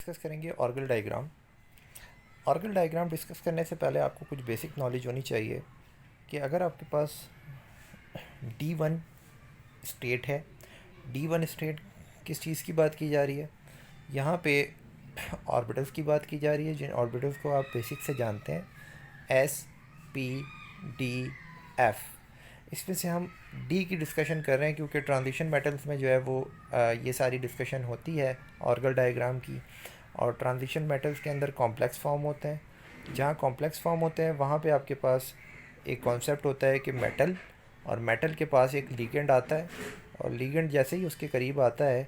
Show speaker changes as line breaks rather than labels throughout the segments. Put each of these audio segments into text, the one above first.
Discuss करेंगे Orgel diagram. Orgel diagram discuss करने से पहले आपको कुछ बेसिक नॉलेज होनी चाहिए कि अगर आपके पास D1 स्टेट है, D1 स्टेट किस चीज़ की बात की जा रही है? यहाँ पे ऑर्बिटल्स की बात की जा रही है, जिन ऑर्बिटल्स को आप बेसिक से जानते हैं, एस, पी, डी, एफ। इसमें से हम डी की डिस्कशन कर रहे हैं क्योंकि ट्रांजिशन मेटल्स में जो है वो ये सारी डिस्कशन होती है ऑर्गल डायग्राम की। और ट्रांजिशन मेटल्स के अंदर कॉम्प्लेक्स फॉर्म होते हैं। जहाँ कॉम्प्लेक्स फॉर्म होते हैं वहाँ पे आपके पास एक कॉन्सेप्ट होता है कि मेटल, और मेटल के पास एक लिगेंड आता है, और लिगेंड जैसे ही उसके करीब आता है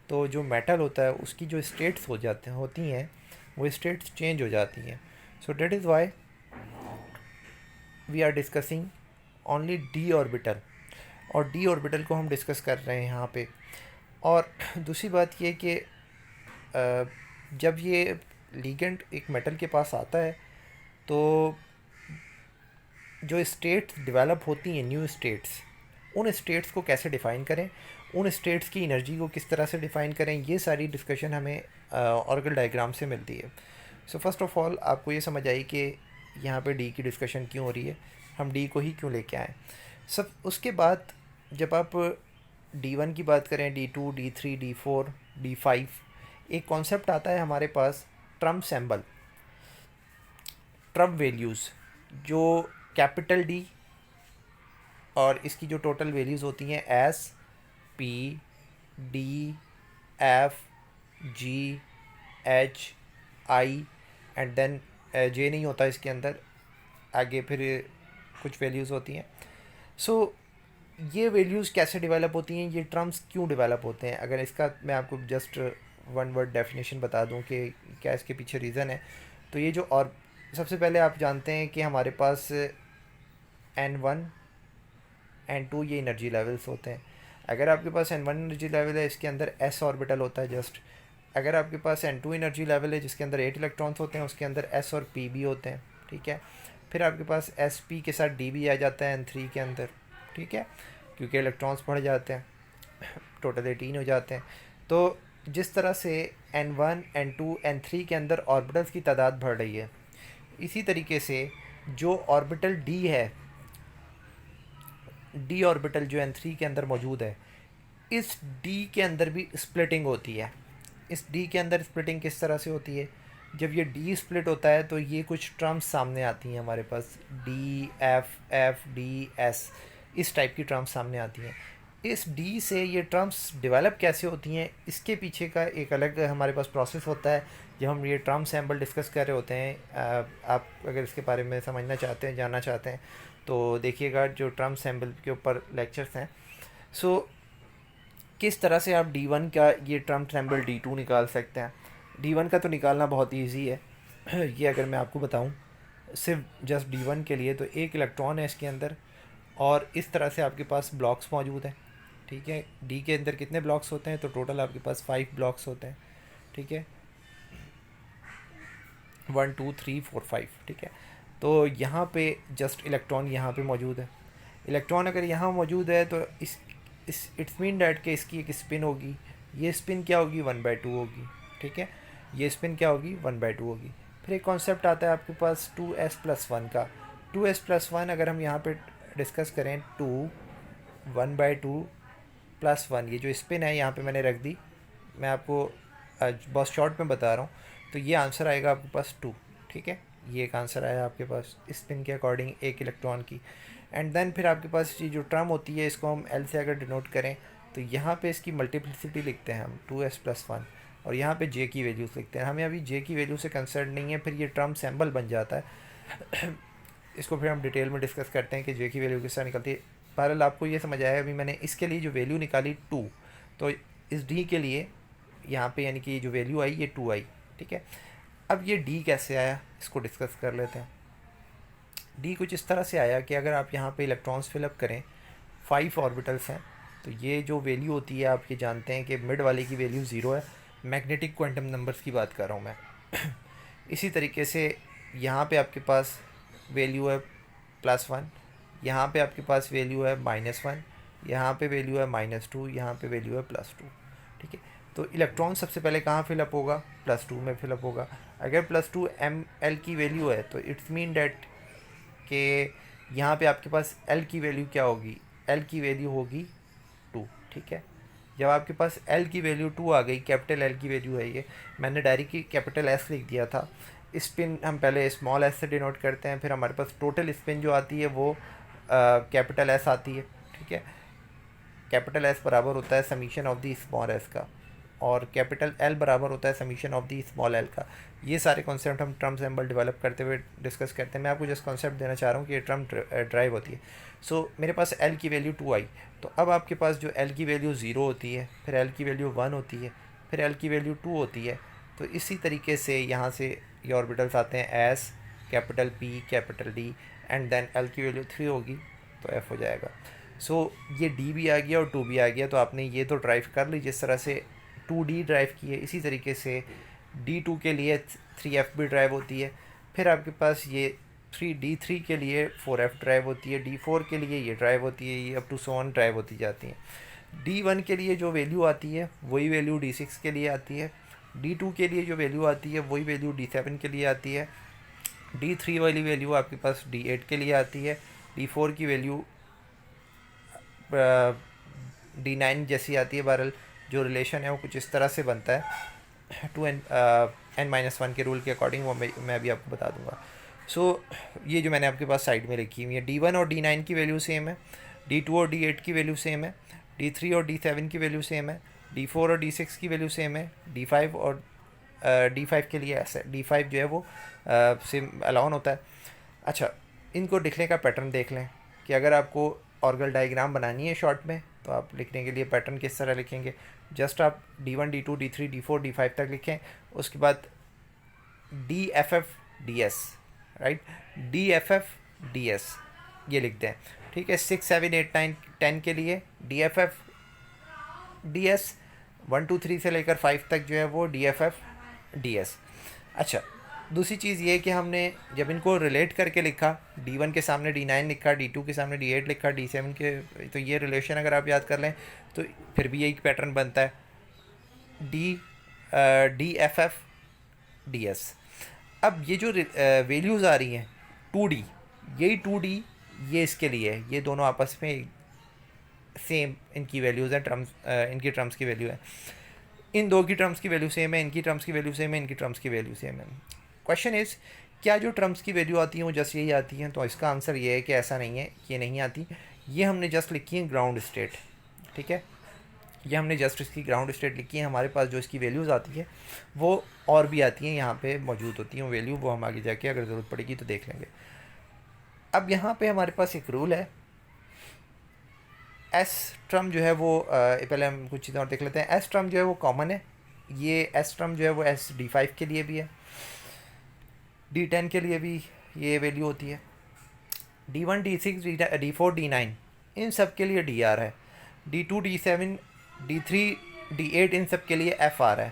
तो जो मेटल होता है उसकी जो स्टेट्स होती हैं वो स्टेट्स चेंज हो जाती हैं। So that is why we are discussing only D orbital, और डी ऑर्बिटल को हम डिस्कस कर रहे हैं यहाँ पे। और दूसरी बात ये कि जब ये लिगेंड एक मेटल के पास आता है तो जो स्टेट्स डेवलप होती हैं, न्यू स्टेट्स, उन स्टेट्स को कैसे डिफ़ाइन करें, उन स्टेट्स की एनर्जी को किस तरह से डिफ़ाइन करें, ये सारी डिस्कशन हमें ऑर्गल डायग्राम से मिलती है। सो फर्स्ट ऑफ ऑल आपको ये समझ आई कि यहाँ पे डी की डिस्कशन क्यों हो रही है, हम डी को ही क्यों लेके आए। सब उसके बाद जब आप D1 की बात करें, D2, D3, D4, D5, एक कॉन्सेप्ट आता है हमारे पास ट्रम्प सैम्बल, ट्रम्प वैल्यूज़, जो कैपिटल डी और इसकी जो टोटल वैल्यूज़ होती हैं S, P, D, F, G, H, I and then J नहीं होता इसके अंदर, आगे फिर कुछ वैल्यूज़ होती हैं। सो ये वैल्यूज़ कैसे डेवलप होती हैं, ये टर्म्स क्यों डेवलप होते हैं, अगर इसका मैं आपको जस्ट वन वर्ड डेफिनेशन बता दूं कि क्या इसके पीछे रीज़न है, तो ये जो, और सबसे पहले आप जानते हैं कि हमारे पास N1 N2 ये एनर्जी लेवल्स होते हैं। अगर आपके पास N1 एनर्जी लेवल है, इसके अंदर S ऑर्बिटल होता है जस्ट। अगर आपके पास N2 एनर्जी लेवल है जिसके अंदर 8 इलेक्ट्रॉन्स होते हैं, उसके अंदर S और P भी होते हैं, ठीक है। फिर आपके पास SP के साथ D भी आ जाता है N3 के अंदर, ठीक है, क्योंकि इलेक्ट्रॉन्स बढ़ जाते हैं, टोटल 18 हो जाते हैं। तो जिस तरह से N1 N2 N3 के अंदर ऑर्बिटल्स की तादाद बढ़ रही है, इसी तरीके से जो ऑर्बिटल D है, डी ऑर्बिटल जो N3 के अंदर मौजूद है, इस डी के अंदर भी स्प्लिटिंग होती है। इस डी के अंदर स्प्लिटिंग किस तरह से होती है, जब ये डी स्प्लिट होता है तो ये कुछ टर्म्स सामने आती हैं हमारे पास, D F F D S, इस टाइप की टर्म्स सामने आती हैं। इस डी से ये टर्म्स डेवलप कैसे होती हैं, इसके पीछे का एक अलग हमारे पास प्रोसेस होता है। जब हम ये टर्म सैम्बल डिस्कस कर रहे होते हैं, आप अगर इसके बारे में समझना चाहते हैं, जानना चाहते हैं, तो देखिएगा जो टर्म सैम्बल के ऊपर लेक्चर्स हैं। सो किस तरह से आप D1 का ये टर्म सैम्बल D2 निकाल सकते हैं। D1 का तो निकालना बहुत ईजी है। ये अगर मैं आपको बताऊं सिर्फ जस्ट D1 के लिए, तो एक इलेक्ट्रॉन है इसके अंदर, और इस तरह से आपके पास ब्लॉक्स मौजूद हैं, ठीक है। डी के अंदर कितने ब्लॉक्स होते हैं, तो टोटल आपके पास 5 ब्लॉक्स होते हैं, ठीक है, 1 2 3 4 5, ठीक है। तो यहाँ पे जस्ट इलेक्ट्रॉन यहाँ पे मौजूद है। इलेक्ट्रॉन अगर यहाँ मौजूद है तो इस इट्स मीन डैट कि इसकी एक स्पिन होगी, ये स्पिन क्या होगी, 1/2 होगी, ठीक है। ये स्पिन क्या होगी, 1/2 होगी। फिर एक कॉन्सेप्ट आता है आपके पास 2s+1 का। 2s+1 अगर हम यहाँ पे डिस्कस करें, 2 1/2 +1, ये जो स्पिन है यहाँ पे मैंने रख दी, मैं आपको बहुत शॉर्ट में बता रहा हूँ। तो ये आंसर आएगा आपके पास 2, ठीक है। ये एक आंसर आया आपके पास स्पिन के अकॉर्डिंग एक इलेक्ट्रॉन की। एंड देन फिर आपके पास ये जो टर्म होती है, इसको हम L से अगर डिनोट करें तो यहाँ पे इसकी मल्टीप्लिसिटी लिखते हैं हम 2s+1, और यहाँ पे J की वैल्यूज़ लिखते हैं। हमें अभी J की वैल्यू से कंसर्न नहीं है, फिर ये टर्म सैम्बल बन जाता है। इसको फिर हम डिटेल में डिस्कस करते हैं कि J की वैल्यू किस तरह निकलती है। बहरहाल आपको ये समझ आया, अभी मैंने इसके लिए जो वैल्यू निकाली 2, तो इस D के लिए यहाँ पे यानी कि जो वैल्यू आई ये 2 आई, ठीक है। अब ये D कैसे आया, इसको डिस्कस कर लेते हैं। D कुछ इस तरह से आया कि अगर आप यहाँ पे इलेक्ट्रॉन्स फिलअप करें, 5 ऑर्बिटल्स हैं, तो ये जो वैल्यू होती है आप ये जानते हैं कि मिड वाले की वैल्यू 0 है। मैग्नेटिक क्वांटम नंबर्स की बात कर रहा हूँ मैं। इसी तरीके से यहाँ पे आपके पास वैल्यू है +1, यहाँ पे आपके पास वैल्यू है -1, यहाँ पे वैल्यू है -2, यहाँ पे वैल्यू है +2, ठीक है। तो इलेक्ट्रॉन सबसे पहले कहाँ फिलअप होगा, +2 में फिलअप होगा। अगर +2 ml की वैल्यू है तो इट्स मीन डैट कि यहाँ पे आपके पास L की वैल्यू क्या होगी, L की वैल्यू होगी 2, ठीक है। जब आपके पास L की वैल्यू 2 आ गई, कैपिटल L की वैल्यू है ये, मैंने डायरेक्ट की कैपिटल S लिख दिया था। स्पिन हम पहले स्मॉल s से डिनोट करते हैं, फिर हमारे पास टोटल स्पिन जो आती है वो कैपिटल S आती है, ठीक है। कैपिटल S बराबर होता है summation of the small s का, और कैपिटल L बराबर होता है summation of the small l का। ये सारे कॉन्सेप्ट हम ट्रम सिंबल डेवलप करते हुए डिस्कस करते हैं। मैं आपको जस्ट कॉन्सेप्ट देना चाह रहा हूँ कि ये ट्रम ड्राइव होती है। सो मेरे पास L की वैल्यू 2 आई, तो अब आपके पास जो L की वैल्यू 0 होती है, फिर L की वैल्यू 1 होती है, फिर L की वैल्यू 2 होती है। तो इसी तरीके से यहाँ से ये ऑर्बिटल्स आते हैं S, capital P, capital D, and then L की वैल्यू 3 होगी तो F हो जाएगा। सो ये D भी आ गया और 2 भी आ गया। तो आपने ये तो ड्राइव कर ली जिस तरह से 2D ड्राइव की है, इसी तरीके से D2 के लिए 3F भी ड्राइव होती है। फिर आपके पास ये D3 के लिए 4F ड्राइव होती है, D4 के लिए ये ड्राइव होती है, ये अप टू 7 ड्राइव होती जाती हैं। D1 के लिए जो वैल्यू आती है वही वैल्यू D6 के लिए आती है, D2 के लिए जो वैल्यू आती है वही वैल्यू D7 के लिए आती है, D3 वाली वैल्यू आपके पास D8 के लिए आती है, D4 की वैल्यू D9 जैसी आती है। बहरहाल जो रिलेशन है वो कुछ इस तरह से बनता है 2n-1 के रूल के अकॉर्डिंग, वो मैं भी आपको बता दूंगा। सो ये जो मैंने आपके पास साइड में लिखी हुई है, D1 और D9 की वैल्यू सेम है, D2 और D8 की वैल्यू सेम है, D3 और D7 की वैल्यू सेम है, D4 और D6 की वैल्यू सेम है, D5 और D5 के लिए ऐसा D5 जो है वो सेम अलाउन होता है। अच्छा, इनको लिखने का पैटर्न देख लें कि अगर आपको ऑर्गल डायग्राम बनानी है शॉर्ट में तो आप लिखने के लिए पैटर्न किस तरह लिखेंगे। जस्ट आप D1, D2, D3, D4, D5 तक लिखें, उसके बाद DFF DS, right, DFF DS ये लिख दें, ठीक है। 6, 7, 8, 9, 10 के लिए DFF DS, 1, 2, 3 से लेकर 5 तक जो है वो DFF DS। अच्छा, दूसरी चीज़ ये कि हमने जब इनको रिलेट करके लिखा, D1 के सामने D9 लिखा, D2 के सामने D8 लिखा, D7 के, तो ये रिलेशन अगर आप याद कर लें तो फिर भी यही पैटर्न बनता है, DFF DS। अब ये जो वैल्यूज़ आ रही हैं 2D, यही 2D ये इसके लिए है, ये दोनों आपस में सेम इनकी वैल्यूज़ हैं, टर्म्स इनकी टर्म्स की वैल्यू है, इन दो की टर्म्स की वैल्यू सेम है, इनकी टर्म्स की वैल्यू सेम है, इनकी टर्म्स की वैल्यू सेम है। क्वेश्चन इज़, क्या जो टर्म्स की वैल्यू आती हैं वो जस्ट यही आती हैं? तो इसका आंसर ये है कि ऐसा नहीं है, ये नहीं आती। ये हमने जस्ट लिखी है ग्राउंड स्टेट, ठीक है, ये हमने जस्ट इसकी ग्राउंड स्टेट लिखी है। हमारे पास जो इसकी वैल्यूज़ आती है वो और भी आती हैं, यहाँ पे मौजूद होती हैं वैल्यू, वो हम आगे जाके अगर ज़रूरत पड़ेगी तो देख लेंगे। अब यहाँ पे हमारे पास एक रूल है, एस ट्रम जो है वो पहले हम कुछ चीज़ें और देख लेते हैं। एस ट्रम जो है वो कॉमन है, ये एस ट्रम जो है वो D5 के लिए भी है, D10 के लिए भी ये वैल्यू होती है, D1, D6, D4, D9 इन सब के लिए DR है, D2, D7, D3, D8 इन सब के लिए FR है।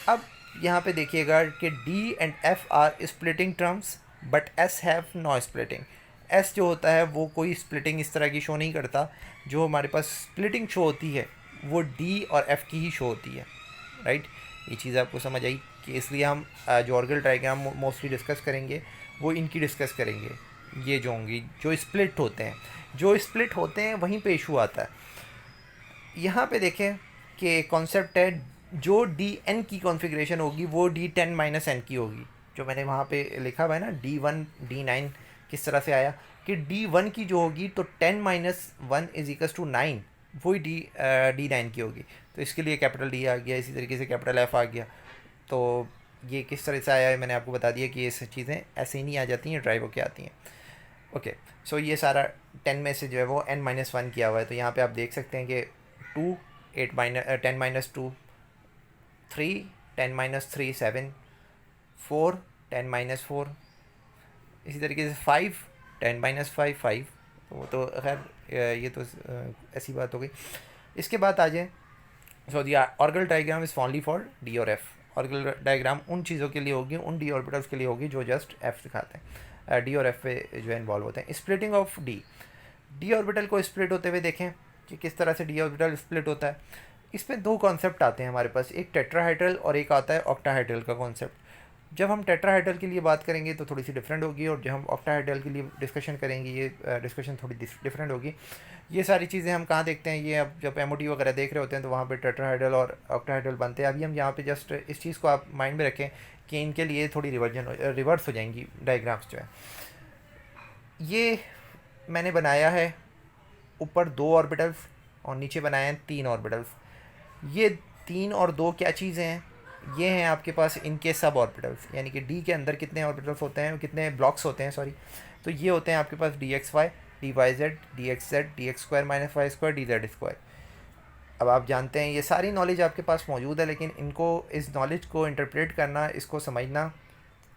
अब यहाँ पे देखिएगा कि D and F are splitting terms but S have no splitting. S जो होता है वो कोई स्प्लिटिंग इस तरह की शो नहीं करता, जो हमारे पास स्प्लिटिंग शो होती है वो D और F की ही शो होती है, राइट। ये चीज़ आपको समझ आई कि इसलिए हम जो ऑर्गल डायग्राम मोस्टली डिस्कस करेंगे वो इनकी डिस्कस करेंगे, ये जो होंगी जो स्प्लिट होते हैं, जो स्प्लिट होते हैं वहीं पे इशू आता है। यहाँ पे देखें कि कॉन्सेप्ट है, जो D(n) की कॉन्फ़िगरेशन होगी वो D10-n की होगी, जो मैंने वहाँ पे लिखा हुआ है ना D1, D9 किस तरह से आया कि D1 की जो होगी तो 10-1 = 9, वही D9 की होगी। तो इसके लिए कैपिटल D आ गया, इसी तरीके से कैपिटल F आ गया। तो ये किस तरह से आया है मैंने आपको बता दिया कि ये सब चीज़ें ऐसे ही नहीं आ जाती हैं, ड्राइव होके आती हैं। ओके, सो ये सारा 10 में से जो है वो n-1 किया हुआ है। तो यहाँ पे आप देख सकते हैं कि 2, 10-2, 3, 10-3, 7, 4, 10-4, इसी तरीके से 5, 10-5, 5। तो खैर ये तो ऐसी बात हो गई। इसके बाद आ जाए, so the Orgel diagram is only for D और F। ऑर्गल डायग्राम उन चीज़ों के लिए होगी, उन D ऑर्बिटल्स के लिए होगी जो जस्ट F दिखाते हैं, D और F पे जो है इन्वॉल्व होते हैं। स्प्लिटिंग ऑफ D ऑर्बिटल को स्प्लिट होते हुए देखें कि किस तरह से D ऑर्बिटल स्प्लिट होता है। इसमें दो कॉन्सेप्ट आते हैं हमारे पास, एक टेट्राहाइड्रल और एक आता है ऑक्टाहाइड्रल का कॉन्सेप्ट। जब हम टेट्राहाइड्रल के लिए बात करेंगे तो थोड़ी सी डिफरेंट होगी, और जब हम ऑक्टाहाइड्रल के लिए डिस्कशन करेंगे ये डिस्कशन थोड़ी डिफरेंट होगी। ये सारी चीज़ें हम कहाँ देखते हैं, ये अब जब एमओटी वगैरह देख रहे होते हैं तो वहाँ पे टेट्राहाइड्रल और ऑक्टाहाइड्रल बनते हैं। अभी हम यहाँ पे जस्ट इस चीज़ को आप माइंड में रखें कि इनके लिए थोड़ी रिवर्स हो जाएंगी डायग्राम्स जो है। ये मैंने बनाया है ऊपर 2 ऑर्बिटल्स और नीचे बनाए हैं 3 ऑर्बिटल्स। ये 3 और 2 क्या चीज़ें हैं, ये हैं आपके पास इनके सब ऑर्बिटल्स, यानी कि डी के अंदर कितने ऑर्बिटल्स होते हैं, कितने ब्लॉक्स होते हैं सॉरी। तो ये होते हैं आपके पास D X Y, D Y Z, D X Z, D X square minus Y square, D Z square. अब आप जानते हैं ये सारी नॉलेज आपके पास मौजूद है, लेकिन इनको, इस नॉलेज को इंटरप्रेट करना, इसको समझना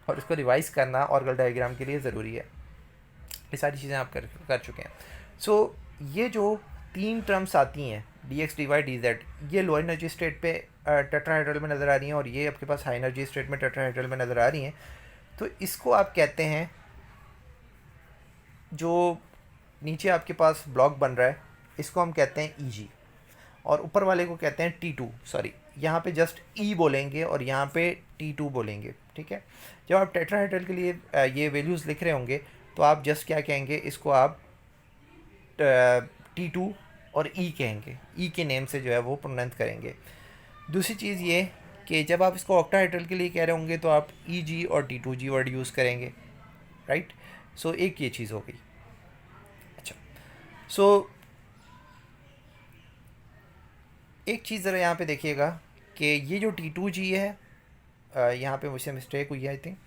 और इसको रिवाइज़ करना ऑर्गल डायग्राम के लिए ज़रूरी है। ये सारी चीज़ें आप कर चुके हैं। सो ये जो 3 टर्म्स आती हैं D X D Y D Z, ये लो एनर्जी स्टेट पे टेट्राहाइड्रल में नज़र आ रही हैं और ये आपके पास हाई एनर्जी स्टेट में टेट्राहाइड्रल में नज़र आ रही हैं। तो इसको आप कहते हैं, जो नीचे आपके पास ब्लॉक बन रहा है इसको हम कहते हैं ई जी, और ऊपर वाले को कहते हैं टी टू। सॉरी, यहाँ पे जस्ट ई बोलेंगे और यहाँ पे टी टू बोलेंगे, ठीक है। जब आप टेट्राहाइड्रल के लिए ये वैल्यूज़ लिख रहे होंगे तो आप जस्ट क्या कहेंगे, इसको आप टी टू और ई कहेंगे, ई के नेम से जो है वो प्रोनाउंस करेंगे। दूसरी चीज़ ये कि जब आप इसको ऑक्टाहाइड्रल के लिए कह रहे होंगे तो आप ई जी और T two G word use करेंगे, राइट। सो एक ये चीज़ हो गई। अच्छा, सो एक चीज़ ज़रा यहाँ पे देखिएगा कि ये जो टी टू जी है, यहाँ पे मुझसे मिस्टेक हुई है आई थिंक,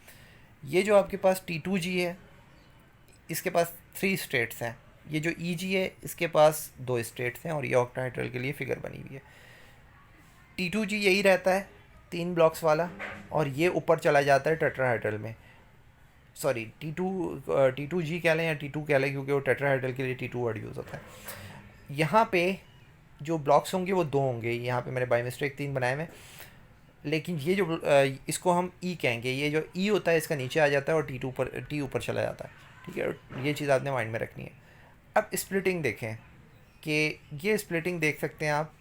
ये जो आपके पास टी टू जी है इसके पास 3 स्टेट्स हैं। ये जो ई जी है इसके पास 2 स्टेट्स हैं और ये ऑक्टाहाइड्रल के लिए फिगर बनी हुई है। टी टू जी यही रहता है 3 ब्लॉक्स वाला, और ये ऊपर चला जाता है टेट्राहाइड्रल में। सॉरी, टी टू जी कह लें या टी टू कह लें, क्योंकि वो टेट्राहाइड्रल के लिए टी टू वर्ड यूज़ होता है। यहाँ पे जो ब्लॉक्स होंगे वो 2 होंगे, यहाँ पे मैंने बाई मिस्टेक 3 बनाए हुए, लेकिन ये जो इसको हम ई कहेंगे, ये जो ई होता है इसका नीचे आ जाता है और टी ऊपर चला जाता है, ठीक है। ये चीज़ आपने माइंड में रखनी है। अब स्प्लिटिंग देखें कि ये स्प्लिटिंग देख सकते हैं आप,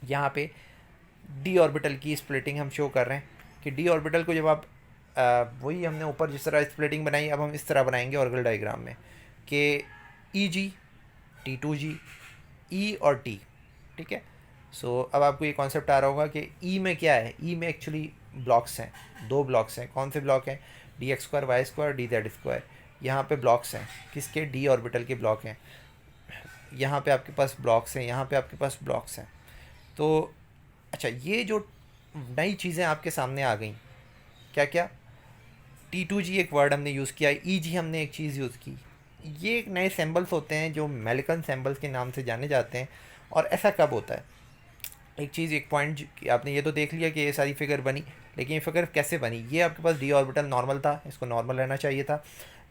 यहाँ पे डी ऑर्बिटल की स्प्लिटिंग हम शो कर रहे हैं कि डी ऑर्बिटल को जब आप वही हमने ऊपर जिस तरह स्प्लिटिंग बनाई, अब हम इस तरह बनाएंगे ऑर्गल डायग्राम में कि ई जी, टी टू जी, ई और टी, ठीक है। सो अब आपको ये कॉन्सेप्ट आ रहा होगा कि ई में क्या है। ई में एक्चुअली ब्लॉक्स हैं, 2 ब्लॉक्स हैं। कौन से ब्लॉक हैं, D X square Y square D Z square. यहाँ पे ब्लॉक्स हैं किसके, डी ऑर्बिटल के ब्लॉक हैं। यहाँ पे आपके पास ब्लॉक्स हैं, यहाँ पे आपके पास ब्लॉक्स हैं। तो अच्छा, ये जो नई चीज़ें आपके सामने आ गई, क्या क्या, टी टू जी एक वर्ड हमने यूज़ किया, ई जी हमने एक चीज़ यूज़ की। ये एक नए सिंबल्स होते हैं जो मेलिकन सिंबल्स के नाम से जाने जाते हैं। और ऐसा कब होता है, एक चीज़, एक पॉइंट, आपने ये तो देख लिया कि ये सारी फिगर बनी, लेकिन ये फिगर कैसे बनी। ये आपके पास डी ऑर्बिटल नॉर्मल था, इसको नॉर्मल रहना चाहिए था,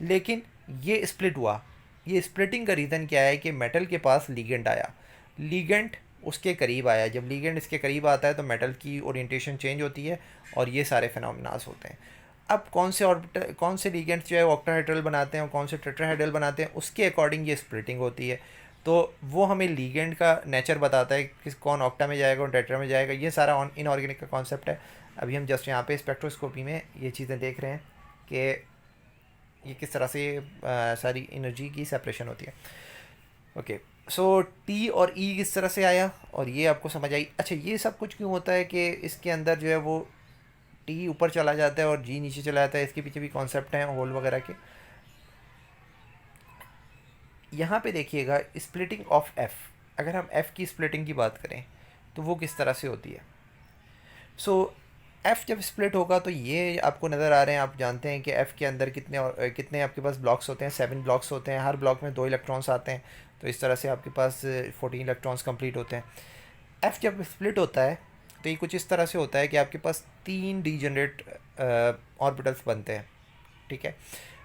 लेकिन ये स्प्लिट हुआ। ये स्प्लिटिंग का रीज़न क्या है कि मेटल के पास लीगेंड आया, लीगेंड उसके करीब आया। जब लीगेंड इसके करीब आता है तो मेटल की ओरिएंटेशन चेंज होती है और ये सारे फिनोमेनास होते हैं। अब कौन से ऑर्बिटल, कौन से लीगेंड्स जो है ऑक्टाहाइड्रल बनाते हैं और कौन से टेट्राहाइड्रल बनाते हैं, उसके अकॉर्डिंग ये स्प्लिटिंग होती है। तो वो हमें लीगेंड का नेचर बताता है कि कौन ऑक्टा में जाएगा और टेट्रा में जाएगा। ये सारा इनऑर्गेनिक का कॉन्सेप्ट है। अभी हम जस्ट यहाँ पे स्पेक्ट्रोस्कोपी में ये चीज़ें देख रहे हैं कि ये किस तरह से सारी एनर्जी की सेपरेशन होती है। ओके, सो टी और ई किस तरह से आया और ये आपको समझ आई। अच्छा, ये सब कुछ क्यों होता है कि इसके अंदर जो है वो टी ऊपर चला जाता है और जी नीचे चला जाता है, इसके पीछे भी कॉन्सेप्ट हैं होल वगैरह के। यहाँ पे देखिएगा स्प्लिटिंग ऑफ एफ़, अगर हम एफ़ की स्प्लिटिंग की बात करें तो वो किस तरह से होती है। सो एफ़ जब स्प्लिट होगा तो ये आपको नज़र आ रहे हैं, आप जानते हैं कि एफ़ के अंदर कितने आपके पास ब्लॉक्स होते हैं, 7 ब्लॉक्स होते हैं। हर ब्लॉक में 2 इलेक्ट्रॉन्स आते हैं, तो इस तरह से आपके पास 14 इलेक्ट्रॉन्स कंप्लीट होते हैं। एफ़ जब स्प्लिट होता है तो ये कुछ इस तरह से होता है कि आपके पास 3 डीजनरेट ऑर्बिटल्स बनते हैं, ठीक है।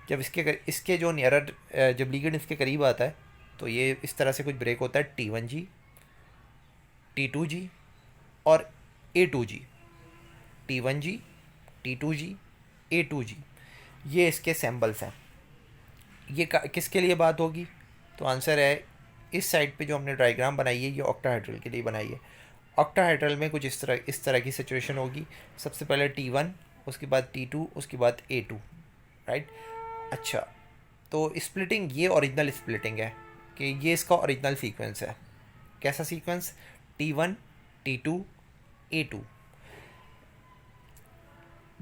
जब इसके जो नियरर, जब लीगेंड इसके करीब आता है तो ये इस तरह से कुछ ब्रेक होता है, T1G, T2G और A2G। T1G, T2G, A2G, ये इसके सैम्बल्स हैं। ये किसके लिए बात होगी, तो आंसर है इस साइड पे जो हमने डायग्राम बनाई है ये ऑक्टाहाइड्रल के लिए बनाई है। ऑक्टाहेड्रल में कुछ इस तरह की सिचुएशन होगी। सबसे पहले T1, उसके बाद T2, उसके बाद A2, राइट। अच्छा, तो स्प्लिटिंग ये ओरिजिनल स्प्लिटिंग है कि ये इसका ओरिजिनल सीक्वेंस है। कैसा sequence? T1, T2, A2,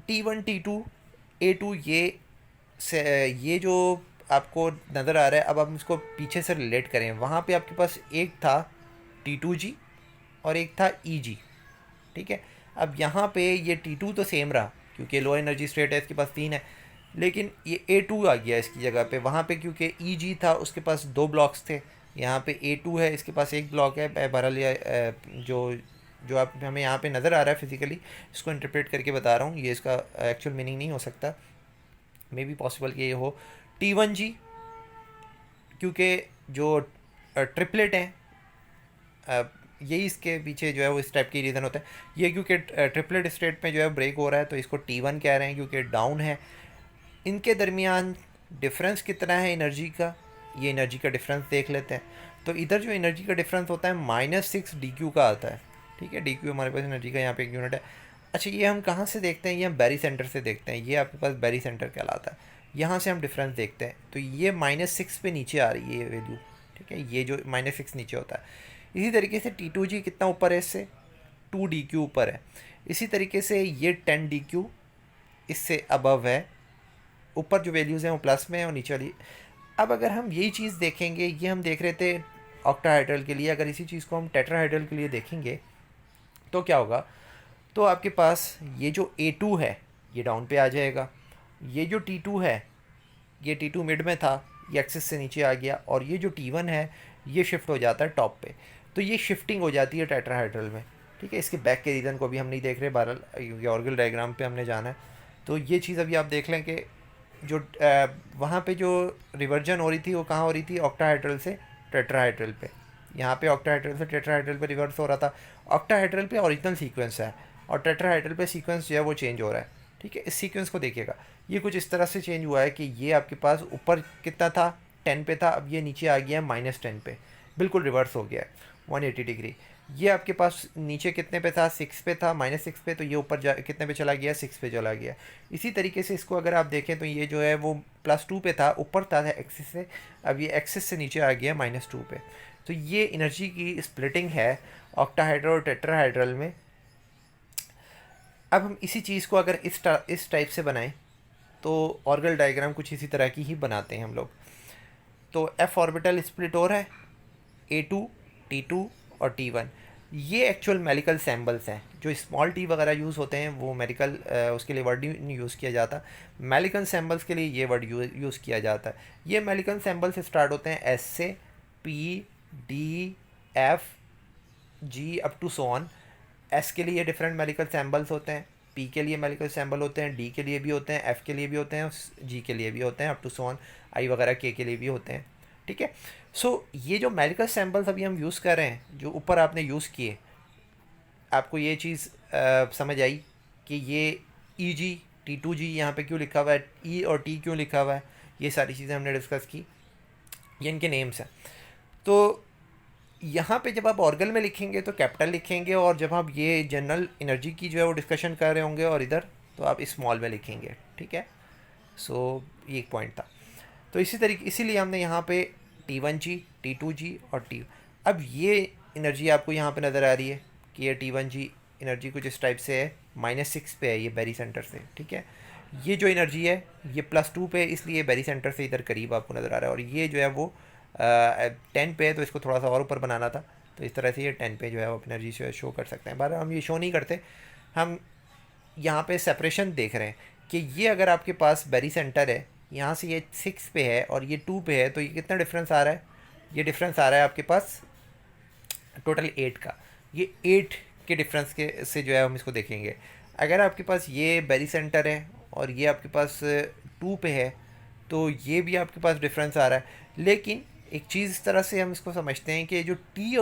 T1, T2, A2, ये जो आपको नज़र आ रहा है, अब हम इसको पीछे से रिलेट करें, वहाँ पे आपके पास एक था T2G और एक था EG, ठीक है। अब यहाँ पे ये T2 तो सेम रहा क्योंकि लो एनर्जी स्टेट है, इसके पास 3 है, लेकिन ये A2 आ गया इसकी जगह पे। वहाँ पे क्योंकि EG था, उसके पास 2 ब्लॉक्स थे, यहाँ पे A2 है, इसके पास एक ब्लॉक है। बहरहाल जो जो आप हमें यहाँ पे नज़र आ रहा है फिजिकली, इसको इंटरप्रेट करके बता रहा हूँ, ये इसका एक्चुअल मीनिंग नहीं हो सकता, मे बी पॉसिबल कि ये हो T1G, क्योंकि जो ट्रिपलेट हैं, यही इसके पीछे जो है वो इस टाइप की रीज़न होता है। ये क्योंकि ट्रिपलेट स्टेट में जो है ब्रेक हो रहा है, तो इसको T1 कह रहे हैं क्योंकि डाउन है। इनके दरमियान डिफरेंस कितना है एनर्जी का, ये एनर्जी का डिफरेंस देख लेते हैं। तो इधर जो एनर्जी का डिफरेंस होता है -6 DQ का आता है, ठीक है। DQ हमारे पास एनर्जी का यहाँ पे एक यूनिट है। अच्छा, ये हम कहाँ से देखते हैं? ये हम बैरी सेंटर से देखते हैं, ये आपके पास बैरी सेंटर कहलाता है। यहाँ से हम डिफरेंस देखते हैं, तो ये -6 पे नीचे आ रही है ये वैल्यू, ठीक है। ये जो -6 नीचे होता है। इसी तरीके से T2G कितना ऊपर है इससे? 2 DQ ऊपर है। इसी तरीके से ये 10 DQ इससे अबव है, ऊपर जो वैल्यूज़ हैं वो प्लस में है और नीचे वाली। अब अगर हम यही चीज़ देखेंगे, ये हम देख रहे थे ऑक्टाहाइड्रल के लिए, अगर इसी चीज़ को हम टेट्राहाइड्रल के लिए देखेंगे तो क्या होगा? तो आपके पास ये जो A2 है ये डाउन पे आ जाएगा, ये जो T2 है, ये T2 मिड में था, ये एक्सिस से नीचे आ गया, और ये जो T1 है ये शिफ्ट हो जाता है टॉप पे। तो ये शिफ्टिंग हो जाती है टेट्राहाइड्रल में, ठीक है। इसके बैक के रीज़न को भी हम नहीं देख रहे, बहरहाल ऑर्गल डायग्राम पे हमने जाना है। तो ये चीज़ अभी आप देख लें कि जो वहाँ पे जो रिवर्जन हो रही थी वो कहाँ हो रही थी? ऑक्टाहाइड्रल से टेट्राहाइड्रल पे। यहाँ पे ऑक्टाहाइड्रल से टेट्राहाइड्रल पे रिवर्स हो रहा था। ऑक्टाहाइड्रल पे ओरिजिनल सीक्वेंस है और टेट्राहाइड्रल पे सीक्वेंस जो है वो चेंज हो रहा है, ठीक है। इस सीक्वेंस को देखिएगा, ये कुछ इस तरह से चेंज हुआ है कि ये आपके पास ऊपर कितना था? 10 पे था, अब ये नीचे आ गया है -10 पे, बिल्कुल रिवर्स हो गया है 180 डिग्री। ये आपके पास नीचे कितने पे था? 6 पे था, -6 पे, तो ये ऊपर कितने पे चला गया? 6 पे चला गया। इसी तरीके से इसको अगर आप देखें तो ये जो है वो +2 पे था, ऊपर था एक्सिस से, अब ये एक्सिस से नीचे आ गया -2 पे। तो ये एनर्जी की स्प्लिटिंग है ऑक्टाहाइड्रल और टेट्राहाइड्रल में। अब हम इसी चीज़ को अगर इस टाइप से बनाएं तो ऑर्गल डायग्राम कुछ इसी तरह की ही बनाते हैं हम लोग। तो F ऑर्बिटल स्प्लिट हो रहा है, A2, T2 और T1। ये एक्चुअल मेडिकल सैम्बल्स हैं। जो स्मॉल टी वगैरह यूज़ होते हैं वो मेडिकल उसके लिए वर्ड नहीं यूज़ किया जाता, मेडिकल सैम्बल्स के लिए ये वर्ड यूज़ किया जाता है। ये मेडिकल सैम्बल्स स्टार्ट होते हैं S से, P, D, F, G up to so on. S के लिए डिफरेंट मेडिकल सैम्बल्स होते हैं, P के लिए मेडिकल सैम्बल होते हैं, D के लिए भी होते हैं, F के लिए भी होते हैं, G के लिए भी होते हैं, up to so on, I वगैरह K के लिए भी होते हैं, ठीक है। सो ये जो मेडिकल सैम्पल्स अभी हम यूज़ कर रहे हैं, जो ऊपर आपने यूज़ किए, आपको ये चीज़ समझ आई कि ये EG, T2G यहाँ पे क्यों लिखा हुआ है, E और T क्यों लिखा हुआ है, ये सारी चीज़ें हमने डिस्कस की, ये इनके नेम्स हैं। तो यहाँ पे जब आप ऑर्गल में लिखेंगे तो कैपिटल लिखेंगे, और जब आप ये जनरल एनर्जी की जो है वो डिस्कशन कर रहे होंगे और इधर, तो आप स्मॉल में लिखेंगे, ठीक है। सो ये एक पॉइंट था। तो इसीलिए हमने यहाँ पे T1G, T2G और T। अब ये एनर्जी आपको यहाँ पे नज़र आ रही है कि ये T1G एनर्जी कुछ इस टाइप से है, -6 पे है ये बैरी सेंटर से, ठीक है। ये जो एनर्जी है ये +2 पे, इसलिए बैरी सेंटर से इधर करीब आपको नज़र आ रहा है, और ये जो है वो 10 पे है, तो इसको थोड़ा सा और ऊपर बनाना था, तो इस तरह से ये 10 पे जो है वो एनर्जी से शो कर सकते हैं। बार हम ये शो नहीं करते, हम यहाँ पे सेपरेशन देख रहे हैं कि ये अगर आपके पास बैरी सेंटर है, यहाँ से ये 6 पे है और ये 2 पे है, तो ये कितना डिफरेंस आ रहा है? ये डिफरेंस आ रहा है आपके पास टोटल 8 का। ये 8 के डिफरेंस के से जो है हम इसको देखेंगे। अगर आपके पास ये बैरी सेंटर है और ये आपके पास 2 पे है, तो ये भी आपके पास डिफरेंस आ रहा है। लेकिन एक चीज़ इस तरह से हम इसको समझते हैं कि जो टी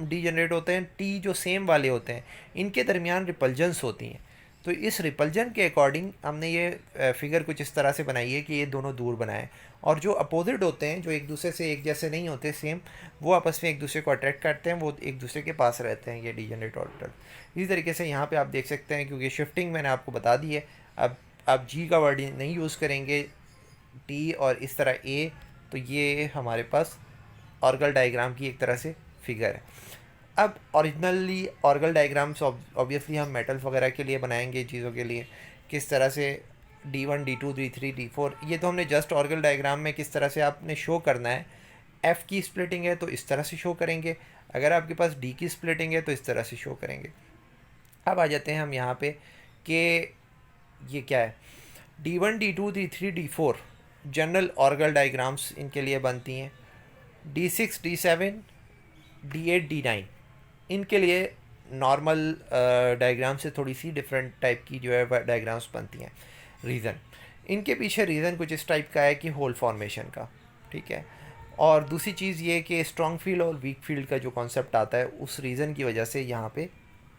डी जनरेट होते हैं, टी जो सेम वाले होते हैं, इनके दरमियान रिपल्जेंस होती हैं। तो इस रिपल्जन के अकॉर्डिंग हमने ये फिगर कुछ इस तरह से बनाई है कि ये दोनों दूर बनाए, और जो अपोजिट होते हैं, जो एक दूसरे से एक जैसे नहीं होते सेम, वो आपस में एक दूसरे को अट्रैक्ट करते हैं, वो एक दूसरे के पास रहते हैं, ये डीजेनरेट ऑर्बिटल। इसी तरीके से यहाँ पे आप देख सकते हैं, क्योंकि शिफ्टिंग मैंने आपको बता दी है, अब आप जी का वर्ड नहीं यूज़ करेंगे, टी और इस तरह ए, तो ये हमारे पास ऑर्गल डायग्राम की एक तरह से फिगर है। अब ओरिजिनली ऑर्गल डायग्राम्स ऑब्वियसली हम मेटल्स वगैरह के लिए बनाएंगे, चीज़ों के लिए किस तरह से D1 D2 D3 D4, ये तो हमने जस्ट ऑर्गल डायग्राम में किस तरह से आपने शो करना है। F की स्प्लिटिंग है तो इस तरह से शो करेंगे, अगर आपके पास D की स्प्लिटिंग है तो इस तरह से शो करेंगे। अब आ जाते हैं हम यहाँ पे कि ये क्या है, D1 D2 D3 D4 general Orgel diagrams इनके लिए बनती हैं। D6 D7 D8 D9 इनके लिए नॉर्मल डायग्राम से थोड़ी सी डिफरेंट टाइप की जो है डायग्राम्स बनती हैं। रीज़न, इनके पीछे रीज़न कुछ इस टाइप का है कि होल फॉर्मेशन का, ठीक है। और दूसरी चीज़ ये कि स्ट्रॉन्ग फील्ड और वीक फील्ड का जो कॉन्सेप्ट आता है, उस रीज़न की वजह से यहाँ पे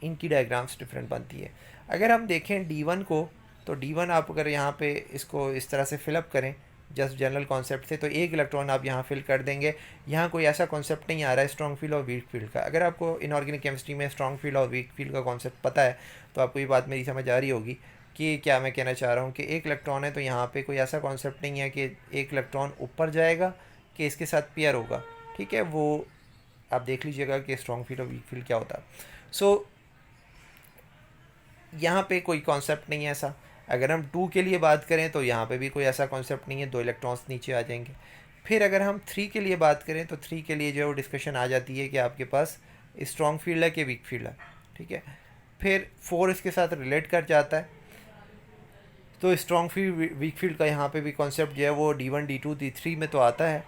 इनकी डायग्राम्स डिफरेंट बनती है। अगर हम देखें D1 को, तो D1 आप अगर यहाँ पे इसको इस तरह से फिलअप करें जस्ट जनरल कॉन्सेप्ट से, तो एक इलेक्ट्रॉन आप यहाँ फिल कर देंगे। यहाँ कोई ऐसा कॉन्सेप्ट नहीं आ रहा है स्ट्रॉन्ग फील्ड और वीक फील्ड का। अगर आपको इनऑर्गेनिक केमिस्ट्री में स्ट्रॉन्ग फील्ड और वीक फील्ड का कॉन्सेप्ट पता है तो आपको ये बात मेरी समझ आ रही होगी कि क्या मैं कहना चाह रहा हूँ। कि एक इलेक्ट्रॉन है तो यहाँ पे कोई ऐसा कॉन्सेप्ट नहीं है कि एक इलेक्ट्रॉन ऊपर जाएगा कि इसके साथ पेयर होगा, ठीक है। वो आप देख लीजिएगा कि स्ट्रॉन्ग फील्ड और वीक फील्ड क्या होता है। सो यहाँ पे कोई कॉन्सेप्ट नहीं है ऐसा। अगर हम 2 के लिए बात करें तो यहाँ पे भी कोई ऐसा कॉन्सेप्ट नहीं है, 2 इलेक्ट्रॉन्स नीचे आ जाएंगे। फिर अगर हम 3 के लिए बात करें तो 3 के लिए जो है वो डिस्कशन आ जाती है कि आपके पास स्ट्रॉन्ग फील्ड है कि वीक फील्ड है, ठीक है। फिर 4 इसके साथ रिलेट कर जाता है, तो स्ट्रॉन्ग फील्ड वीक फील्ड का यहाँ पे भी कॉन्सेप्ट जो है वो D1 D2 D3 में तो आता है,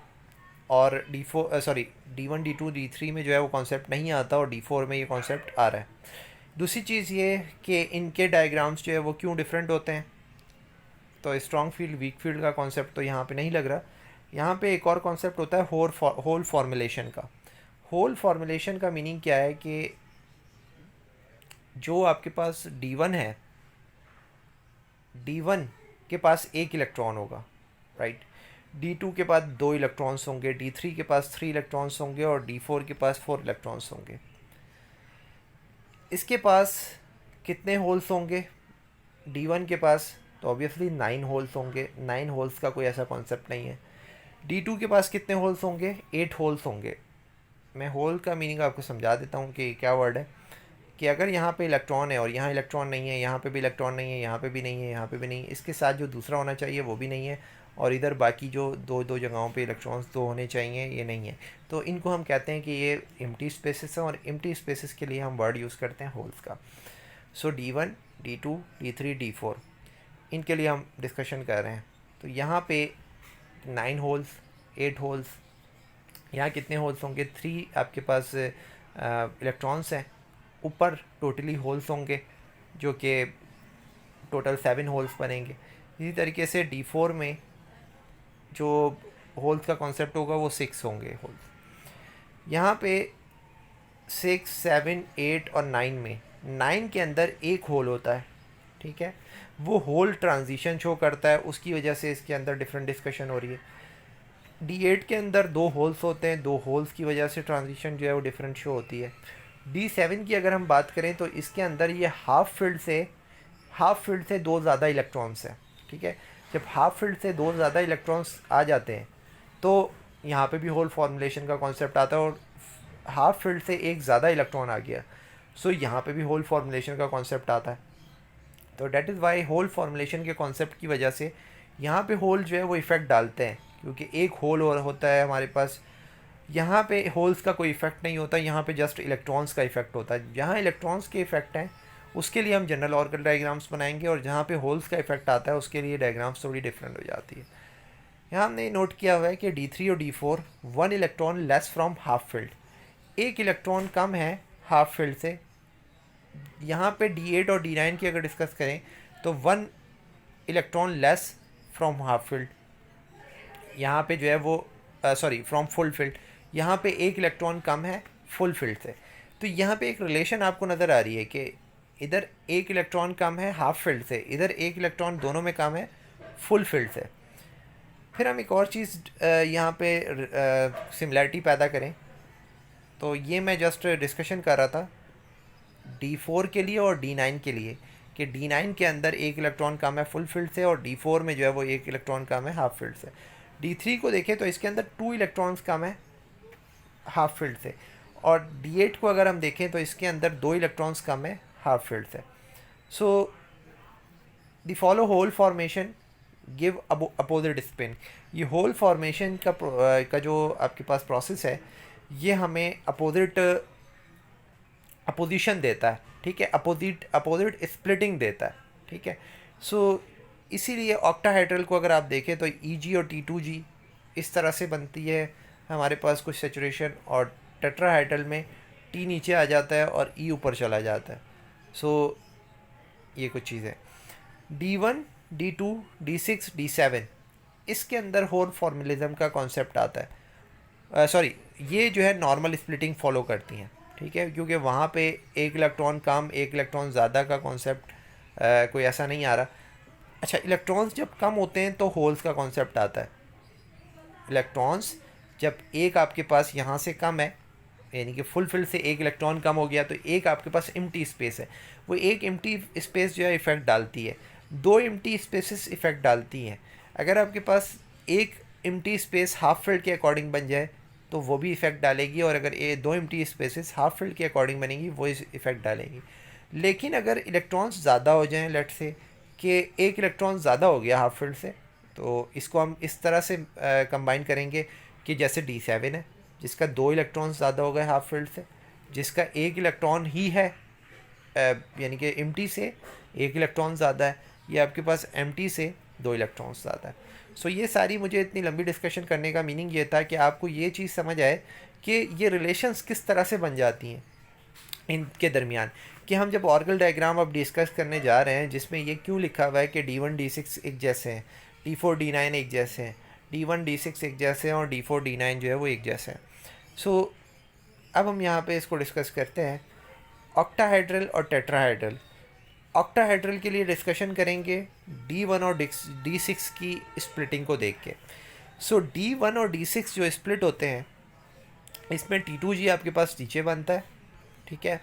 और D1 D2 D3 में जो है वो कॉन्सेप्ट नहीं आता, और D4 में ये कॉन्सेप्ट आ रहा है। दूसरी चीज़ ये कि इनके डायग्राम्स जो है वो क्यों डिफरेंट होते हैं। तो स्ट्रॉन्ग फील्ड वीक फील्ड का कॉन्सेप्ट तो यहाँ पे नहीं लग रहा। यहाँ पे एक और कॉन्सेप्ट होता है होल फॉर्मुलेशन का। होल फॉर्मुलेशन का मीनिंग क्या है कि जो आपके पास D1 है, D1 के पास एक इलेक्ट्रॉन होगा, राइट। D2 के पास 2 इलेक्ट्रॉन्स होंगे, D3 के पास 3 इलेक्ट्रॉन्स होंगे, और D4 के पास 4 इलेक्ट्रॉन्स होंगे। इसके पास कितने होल्स होंगे D1 के पास, तो ऑब्वियसली 9 होल्स होंगे। 9 होल्स का कोई ऐसा कॉन्सेप्ट नहीं है। D2 के पास कितने होल्स होंगे, 8 होल्स होंगे। मैं होल का मीनिंग आपको समझा देता हूँ कि क्या वर्ड है। कि अगर यहाँ पे इलेक्ट्रॉन है और यहाँ इलेक्ट्रॉन नहीं है, यहाँ पे भी इलेक्ट्रॉन नहीं है, यहाँ पे भी नहीं है, यहाँ पे भी नहीं है, इसके साथ जो दूसरा होना चाहिए वो भी नहीं है, और इधर बाकी जो दो जगहों पे इलेक्ट्रॉन्स 2 होने चाहिए ये नहीं है, तो इनको हम कहते हैं कि ये एम्प्टी स्पेसेस हैं, और एम्प्टी स्पेसेस के लिए हम वर्ड यूज़ करते हैं होल्स का। सो D1 D2 D3 D4 इनके लिए हम डिस्कशन कर रहे हैं। तो यहाँ पे 9 होल्स, 8 होल्स, यहाँ कितने होल्स होंगे, 3 आपके पास इलेक्ट्रॉन्स हैं। ऊपर टोटली होल्स होंगे जो कि टोटल 7 होल्स बनेंगे। इसी तरीके से D4 में जो होल्स का कॉन्सेप्ट होगा वो 6 होंगे होल्स। यहाँ पे 6 7 8 और 9 में 9 के अंदर एक होल होता है, ठीक है। वो होल ट्रांजिशन शो करता है, उसकी वजह से इसके अंदर डिफरेंट डिस्कशन हो रही है। D8 के अंदर 2 होल्स होते हैं, 2 होल्स की वजह से ट्रांजिशन जो है वो डिफरेंट शो होती है। D7 की अगर हम बात करें तो इसके अंदर ये हाफ फील्ड से 2 ज़्यादा इलेक्ट्रॉन्स हैं, ठीक है। जब हाफ फील्ड से 2 ज़्यादा इलेक्ट्रॉन्स आ जाते हैं तो यहाँ पे भी होल फॉर्मुलेशन का कॉन्सेप्ट आता है, और हाफ फील्ड से एक ज़्यादा इलेक्ट्रॉन आ गया, सो यहाँ पे भी होल फॉर्मुलेशन का कॉन्सेप्ट आता है। तो that is why hole formulation के कॉन्सेप्ट की वजह से यहाँ पे होल जो है वो इफ़ेक्ट डालते हैं, क्योंकि एक होल और होता है हमारे पास। यहाँ पे होल्स का कोई इफ़ेक्ट नहीं होता, यहाँ पे जस्ट इलेक्ट्रॉन्स का इफ़ेक्ट होता है। जहाँ इलेक्ट्रॉन्स के इफ़ेक्ट हैं उसके लिए हम जनरल ऑर्गन डायग्राम्स बनाएंगे, और जहाँ पे होल्स का इफ़ेक्ट आता है उसके लिए डायग्राम्स थोड़ी डिफरेंट हो जाती है। यहाँ हमने नोट किया हुआ है कि D3 और D4 1 electron less from half field, एक इलेक्ट्रॉन कम है हाफ फील्ड से। यहाँ पे D8 और D9 की अगर डिस्कस करें तो 1 electron less from half field, यहाँ पे जो है वो फ्रॉम फुल फील्ड, यहाँ पे एक इलेक्ट्रॉन कम है फुल फील्ड से। तो यहाँ पे एक रिलेशन आपको नज़र आ रही है कि इधर एक इलेक्ट्रॉन कम है हाफ फील्ड से, इधर एक इलेक्ट्रॉन, दोनों में कम है फुल फील्ड से। फिर हम एक और चीज़ यहाँ पे सिमिलैरिटी पैदा करें, तो ये मैं जस्ट डिस्कशन कर रहा था D4 के लिए और D9 के लिए, कि D9 के अंदर एक इलेक्ट्रॉन कम है फुल फील्ड से और D4 में जो है वो एक इलेक्ट्रॉन कम है हाफ फील्ड से। D3 को देखें तो इसके अंदर 2 इलेक्ट्रॉन्स कम है हाफ फील्ड से, और D8 को अगर हम देखें तो इसके अंदर 2 इलेक्ट्रॉन्स कम है हाफ फील्ड से। So the follow hole formation give opposite spin. ये होल फॉर्मेशन का जो आपके पास प्रोसेस है ये हमें अपोजिशन देता है, ठीक है, अपोजिट स्प्लिटिंग देता है, ठीक है। सो इसीलिए ऑक्टाहाइड्रल को अगर आप देखें तो EG और T2G इस तरह से बनती है हमारे पास कुछ सेचुरेशन, और टेट्राहाइड्रल में T नीचे आ जाता है और E ऊपर चला जाता है। सो ये कुछ चीज़ें D1, D2, D6, D7 इसके अंदर होल फॉर्मुलिज्म का कॉन्सेप्ट आता है। सॉरी, ये जो है नॉर्मल स्प्लिटिंग फॉलो करती हैं, ठीक है, क्योंकि वहाँ पे एक इलेक्ट्रॉन कम एक इलेक्ट्रॉन ज़्यादा का कॉन्सेप्ट कोई ऐसा नहीं आ रहा। अच्छा, इलेक्ट्रॉन्स जब कम होते हैं तो होल्स का कॉन्सेप्ट आता है। इलेक्ट्रॉन्स जब एक आपके पास यहाँ से कम है, यानी कि फुल फील्ड से एक इलेक्ट्रॉन कम हो गया, तो एक आपके पास एम्प्टी स्पेस है, वो एक एम्प्टी स्पेस जो है इफ़ेक्ट डालती है, 2 एम्प्टी स्पेसेस इफ़ेक्ट डालती हैं। अगर आपके पास एक एम्प्टी स्पेस हाफ फील्ड के अकॉर्डिंग बन जाए तो वो भी इफ़ेक्ट डालेगी, और अगर ये 2 एम्प्टी स्पेसेस हाफ फील्ड के अकॉर्डिंग बनेगी वो इफ़ेक्ट डालेगी। लेकिन अगर इलेक्ट्रॉन्स ज़्यादा हो जाएं, लेट से कि एक इलेक्ट्रॉन ज़्यादा हो गया हाफ फील्ड से, तो इसको हम इस तरह से कंबाइन करेंगे कि जैसे D7 है जिसका 2 इलेक्ट्रॉन ज़्यादा हो गए हाफ फील्ड से, जिसका एक इलेक्ट्रॉन ही है यानी कि एम्प्टी से एक इलेक्ट्रॉन ज़्यादा है, ये आपके पास एम्प्टी से 2 इलेक्ट्रॉन ज़्यादा है। सो ये सारी मुझे इतनी लंबी डिस्कशन करने का मीनिंग ये था कि आपको ये चीज़ समझ आए कि ये रिलेशंस किस तरह से बन जाती हैं इनके दरमियान, कि हम जब ऑर्गल डायग्राम अब डिस्कस करने जा रहे हैं जिसमें ये क्यों लिखा हुआ है कि D1 D6 एक जैसे हैं, D4 D9 एक जैसे हैं, D1 D6 एक जैसे हैं और D4 D9 जो है वो एक जैसे हैं। सो अब हम यहाँ पे इसको डिस्कस करते हैं ऑक्टाहाइड्रल और टेट्राहाइड्रल। ऑक्टाहाइड्रल के लिए डिस्कशन करेंगे D1 और D6 की स्प्लिटिंग को देख के। सो D1 और D6 जो स्प्लिट होते हैं इसमें T2G आपके पास नीचे बनता है, ठीक है।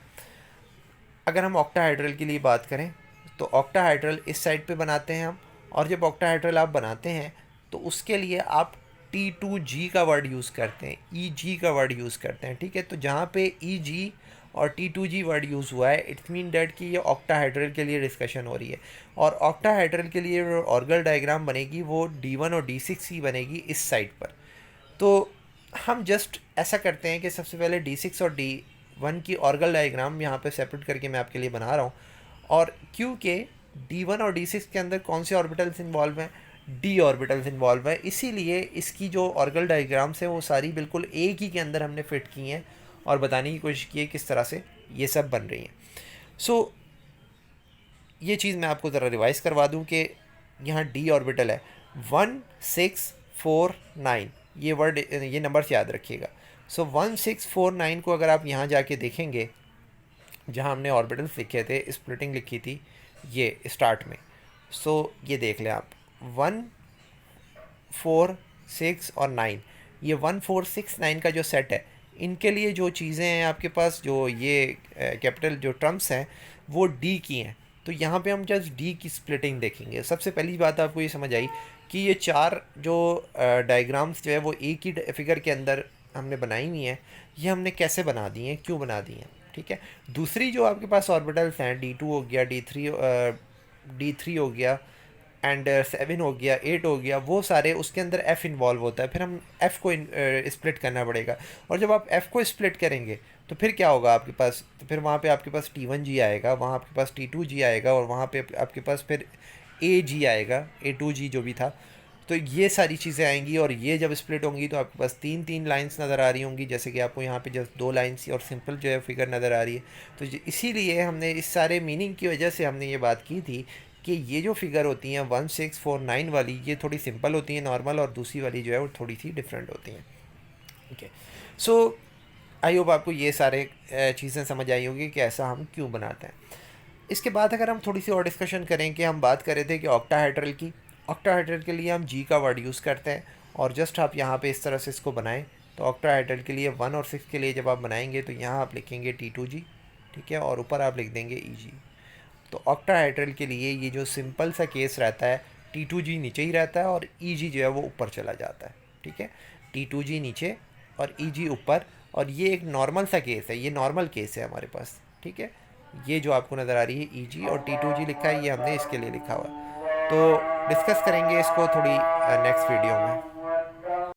अगर हम ऑक्टाहाइड्रल के लिए बात करें तो ऑक्टाहाइड्रल इस साइड पे बनाते हैं हम, और जब ऑक्टाहाइड्रल आप बनाते हैं तो उसके लिए आप T2G का वर्ड यूज़ करते हैं, EG का वर्ड यूज़ करते हैं, ठीक है। तो जहाँ पे EG और T2G वर्ड यूज़ हुआ है इट्स मीन डैट कि ये ऑक्टाहाइड्रल के लिए डिस्कशन हो रही है, और ऑक्टाहाइड्रल के लिए जो ऑर्गल डायग्राम बनेगी वो D1 और D6 ही बनेगी इस साइड पर। तो हम जस्ट ऐसा करते हैं कि सबसे पहले D6 और D1 की ऑर्गल डायग्राम यहाँ पे सेपरेट करके मैं आपके लिए बना रहा हूँ, और क्योंकि D1 और D6 के अंदर कौन से ऑर्बिटल्स इन्वॉल्व हैं, D ऑर्बिटल्स इन्वॉल्व है, इसीलिए इसकी जो ऑर्गल डायग्राम्स है वो सारी बिल्कुल एक ही के अंदर हमने फिट की हैं और बताने की कोशिश की है किस तरह से ये सब बन रही हैं। सो ये चीज़ मैं आपको ज़रा रिवाइज़ करवा दूं कि यहाँ D ऑर्बिटल है 1 6 4 9, ये वर्ड ये नंबर्स याद रखिएगा। सो 1 6 4 9 को अगर आप यहाँ जाके देखेंगे जहाँ हमने ऑर्बिटल्स लिखे थे, स्प्लिटिंग लिखी थी ये स्टार्ट में, सो ये देख लें आप 1 4 6 और 9, ये 1 4 6 9 का जो सेट है इनके लिए जो चीज़ें हैं आपके पास, जो ये कैपिटल जो टर्म्स हैं वो D की हैं। तो यहाँ पे हम जस्ट D की स्प्लिटिंग देखेंगे। सबसे पहली बात आपको ये समझ आई कि ये चार जो डायग्राम्स जो है वो एक ही फिगर के अंदर हमने बनाई हुई हैं, ये हमने कैसे बना दी हैं, क्यों बना दी हैं, ठीक है। दूसरी जो आपके पास ऑर्बिटल्स हैं D2 हो गया, D3 हो गया एंड 7 हो गया, 8 हो गया, वो सारे उसके अंदर F इन्वॉल्व होता है, फिर हम F को स्प्लिट करना पड़ेगा, और जब आप F को स्प्लिट करेंगे तो फिर क्या होगा आपके पास, तो फिर वहाँ पे आपके पास T1G आएगा, वहाँ आपके पास T2G आएगा, और वहाँ पे आपके पास फिर AG आएगा, A2G जो भी था। तो ये सारी चीज़ें आएंगी, और ये जब स्प्लिट होंगी तो आपके पास 3 लाइंस नज़र आ रही होंगी, जैसे कि आपको यहाँ पे जस्ट 2 लाइंस और सिंपल जो है फिगर नज़र आ रही है। तो इसीलिए हमने इस सारे मीनिंग की वजह से हमने ये बात की थी कि ये जो फिगर होती हैं 1 6 4 9 वाली, ये थोड़ी सिंपल होती हैं नॉर्मल, और दूसरी वाली जो है वो थोड़ी सी डिफरेंट होती हैं, ठीक है। सो आई होप आपको ये सारे चीज़ें समझ आई होगी कि ऐसा हम क्यों बनाते हैं। इसके बाद अगर हम थोड़ी सी और डिस्कशन करें कि हम बात कर रहे थे कि ऑक्टाहेड्रल की, ऑक्टाहेड्रल के लिए हम जी का वर्ड यूज़ करते हैं और जस्ट आप यहाँ पे इस तरह से इसको बनाएं तो ऑक्टाहेड्रल के लिए 1 और 6 के लिए जब आप बनाएंगे तो यहाँ आप लिखेंगे T2G, ठीक है, और ऊपर आप लिख देंगे EG। तो ऑक्टाहेड्रल के लिए ये जो सिंपल सा केस रहता है, T2G नीचे ही रहता है और EG जो है वो ऊपर चला जाता है, ठीक है, T2G नीचे और EG ऊपर। और ये एक नॉर्मल सा केस है, ये नॉर्मल केस है हमारे पास, ठीक है। ये जो आपको नज़र आ रही है EG और T2G लिखा है, ये हमने इसके लिए लिखा हुआ है। तो डिस्कस करेंगे इसको थोड़ी नेक्स्ट वीडियो में।